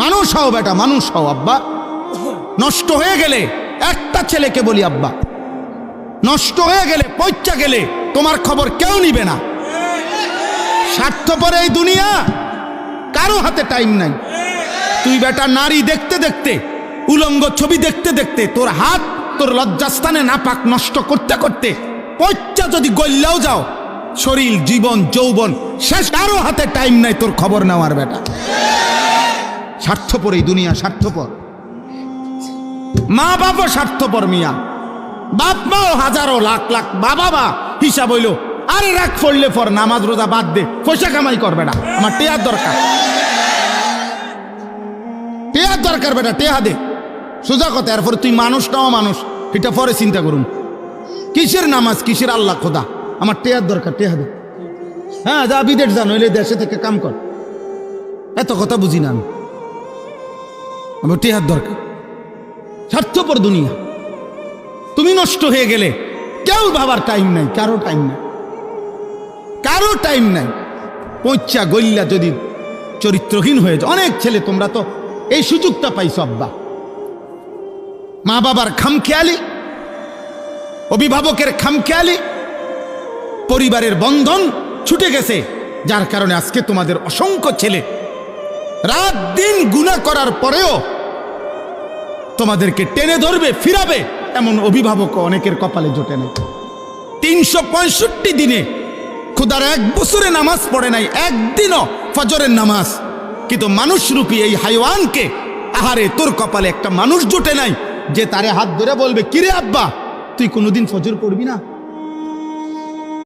মানুষ হও বেটা, মানুষ হও আব্বা। নষ্ট হয়ে গেলে একটা ছেলেকে বলি আব্বা, নষ্ট হয়ে গেলে পয়চা গেলে তোমার খবর কেউ নিবে না। স্বার্থপর এই দুনিয়া, কারো হাতে টাইম নাই। তুই বেটা নারী দেখতে দেখতে, উলঙ্গ ছবি দেখতে দেখতে তোর হাত তোর লজ্জাস্থানে নাপাক নষ্ট করতে করতে পয়চা যদি গল্লাও যাও, শরীর জীবন যৌবন শেষ, কারো হাতে টাইম নাই তোর খবর নেওয়ার বেটা। স্বার্থপর এই দুনিয়া, স্বার্থপর। মা বাবা স্বার্থপর মিয়া, বাপ মাও হাজারো লাখ লাখ বাবা মা হিসাব হইল, আরে রাখ পড়লে পর নামাজ রোজা বাদ দে, পয়সা কামাই কর বেটা, আমার টেয়ার দরকার, টেয়ার দরকার বেটা, টেয়া দে, সোজা কথা। এরপরে তুই মানুষ নাও মানুষ, এটা পরে চিন্তা করুন। কিসের নামাজ, কিসের আল্লাহ খোদা, আমার টেয়ার দরকার, টেয়া দে। হ্যাঁ যা বিদেশ যা, নইলে দেশে থেকে কাম কর, এত কথা বুঝি না আমি, আমার টেয়ার দরকার। স্বার্থপর দুনিয়া। তুমি নষ্ট হয়ে গেলে কেউ ভাবার টাইম নাই, কারো টাইম নাই, কারো টাইম নাই। পয়চা গল্লা যদি চরিত্রহীন হয়ে যায়, অনেক ছেলে, তোমরা তো এই সুযোগটা পাইছো আব্বা, মা বাবার খামখেয়ালি, অভিভাবকের খামখেয়ালি, পরিবারের বন্ধন ছুটে গেছে, যার কারণে আজকে তোমাদের অসংখ্য ছেলে রাত দিন গুনাহ করার পরেও তোমাদেরকে টেনে ধরবে, ফিরাবে, এমন অভিভাবক অনেকের কপালে জোটে নাই। 365 দিনে খুদার 1 বছরে নামাজ পড়ে নাই, একদিনও ফজরের নামাজ, কিন্তু মানুষরূপী এই হাইওয়ানকে, আহারে তোর কপালে একটা মানুষ জোটে নাই যে তারে হাত ধরে বলবে, কিরে আব্বা তুই কোনোদিন ফজর পড়বি না?